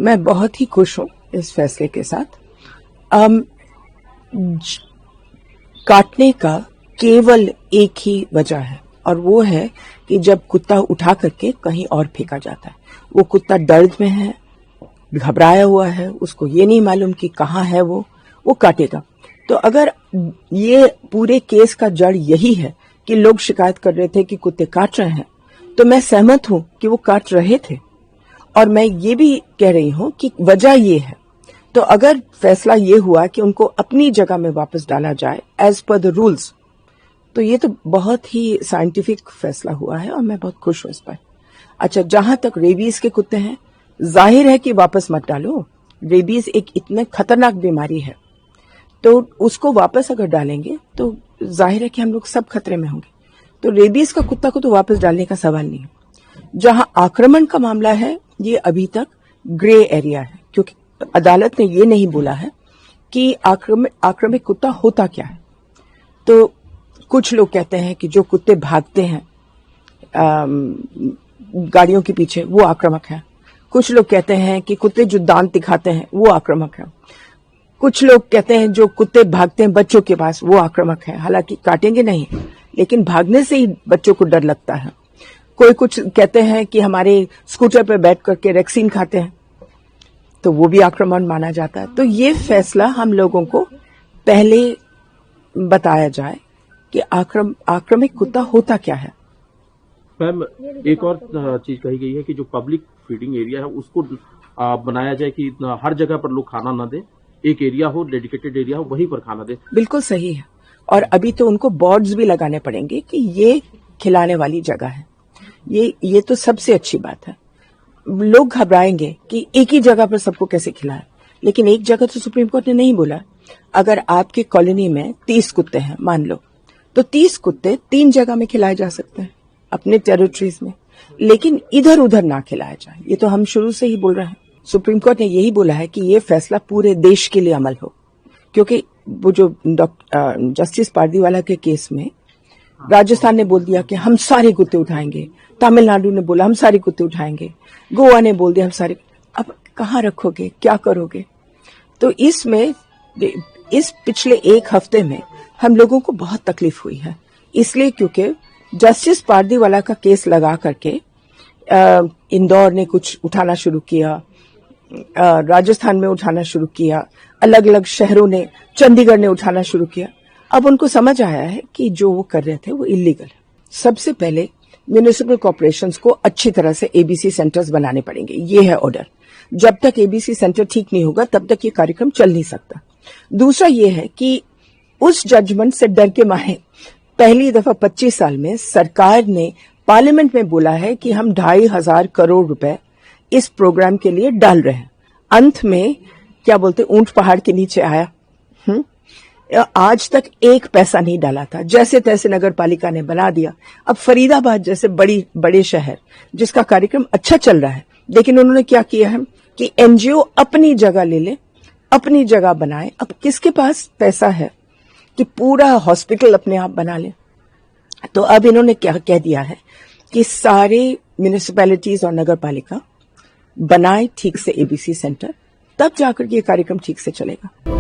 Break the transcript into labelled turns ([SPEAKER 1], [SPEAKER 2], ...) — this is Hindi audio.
[SPEAKER 1] मैं बहुत ही खुश हूं इस फैसले के साथ। काटने का केवल एक ही वजह है और वो है कि जब कुत्ता उठा करके कहीं और फेंका जाता है, वो कुत्ता दर्द में है, घबराया हुआ है, उसको ये नहीं मालूम कि कहाँ है वो काटेगा। तो अगर ये पूरे केस का जड़ यही है कि लोग शिकायत कर रहे थे कि कुत्ते काट रहे हैं, तो मैं सहमत हूं कि वो काट रहे थे और मैं ये भी कह रही हूं कि वजह ये है। तो अगर फैसला ये हुआ कि उनको अपनी जगह में वापस डाला जाए एज पर द रूल्स, तो ये तो बहुत ही साइंटिफिक फैसला हुआ है और मैं बहुत खुश हूं इस पर। अच्छा, जहां तक रेबीज के कुत्ते हैं, जाहिर है कि वापस मत डालो। रेबीज एक इतना खतरनाक बीमारी है, तो उसको वापस अगर डालेंगे तो जाहिर है कि हम लोग सब खतरे में होंगे। तो रेबीज का कुत्ता को तो वापस डालने का सवाल नहीं है। जहां आक्रमण का मामला है, ये अभी तक ग्रे एरिया है, क्योंकि अदालत ने ये नहीं बोला है कि आक्रमित कुत्ता होता क्या है। तो कुछ लोग कहते हैं कि जो कुत्ते भागते हैं गाड़ियों के पीछे, वो आक्रामक है। कुछ लोग कहते हैं कि कुत्ते जो दांत दिखाते हैं वो आक्रामक है। कुछ लोग कहते हैं जो कुत्ते भागते हैं बच्चों के पास, वो आक्रामक है। हालांकि काटेंगे नहीं, लेकिन भागने से ही बच्चों को डर लगता है। कोई कुछ कहते हैं कि हमारे स्कूटर पर बैठ करके वैक्सीन खाते हैं, तो वो भी आक्रमण माना जाता है। तो ये फैसला हम लोगों को पहले बताया जाए कि आक्रमिक कुत्ता होता क्या है।
[SPEAKER 2] मैम, एक और चीज कही गई है कि जो पब्लिक फीडिंग एरिया है उसको बनाया जाए कि हर जगह पर लोग खाना ना दे, एक एरिया हो, डेडिकेटेड एरिया हो, वहीं पर खाना दे।
[SPEAKER 1] बिल्कुल सही है। और अभी तो उनको बोर्ड्स भी लगाने पड़ेंगे कि ये खिलाने वाली जगह है। ये तो सबसे अच्छी बात है। लोग घबराएंगे कि एक ही जगह पर सबको कैसे खिलाएं, लेकिन एक जगह तो सुप्रीम कोर्ट ने नहीं बोला। अगर आपके कॉलोनी में 30 कुत्ते हैं मान लो, तो 30 कुत्ते 3 जगह में खिलाए जा सकते हैं अपने टेरिटरीज में, लेकिन इधर उधर ना खिलाया जाए। ये तो हम शुरू से ही बोल रहे हैं। सुप्रीम कोर्ट ने यही बोला है कि ये फैसला पूरे देश के लिए अमल हो, क्योंकि वो जो जस्टिस पारदीवाला के केस में राजस्थान ने बोल दिया कि हम सारे कुत्ते उठाएंगे, तमिलनाडु ने बोला हम सारे कुत्ते उठाएंगे, गोवा ने बोल दिया हम सारे। अब कहाँ रखोगे, क्या करोगे? तो इसमें इस पिछले एक हफ्ते में हम लोगों को बहुत तकलीफ हुई है, इसलिए क्योंकि जस्टिस पारदीवाला का केस लगा करके इंदौर ने कुछ उठाना शुरू किया, राजस्थान में उठाना शुरू किया, अलग अलग शहरों ने, चंडीगढ़ ने उठाना शुरू किया। अब उनको समझ आया है कि जो वो कर रहे थे वो इलीगल है। सबसे पहले म्यूनिसिपल कॉर्पोरेशंस को अच्छी तरह से एबीसी सेंटर्स बनाने पड़ेंगे, ये है ऑर्डर। जब तक एबीसी सेंटर ठीक नहीं होगा तब तक ये कार्यक्रम चल नहीं सकता। दूसरा ये है कि उस जजमेंट से डर के मारे पहली दफा 25 साल में सरकार ने पार्लियामेंट में बोला है कि हम 2,500 करोड़ रुपए इस प्रोग्राम के लिए डाल रहे हैं। अंत में क्या बोलते, ऊंट पहाड़ के नीचे आया। आज तक एक पैसा नहीं डाला था, जैसे तैसे नगर पालिका ने बना दिया। अब फरीदाबाद जैसे बड़े शहर जिसका कार्यक्रम अच्छा चल रहा है, लेकिन उन्होंने क्या किया है कि एनजीओ अपनी जगह ले ले, अपनी जगह बनाए। अब किसके पास पैसा है कि पूरा हॉस्पिटल अपने आप बना ले? तो अब इन्होंने क्या कह दिया है कि सारे म्यूनिसिपैलिटीज और नगर पालिका बनाए ठीक से एबीसी सेंटर, तब जाकर ये कार्यक्रम ठीक से चलेगा।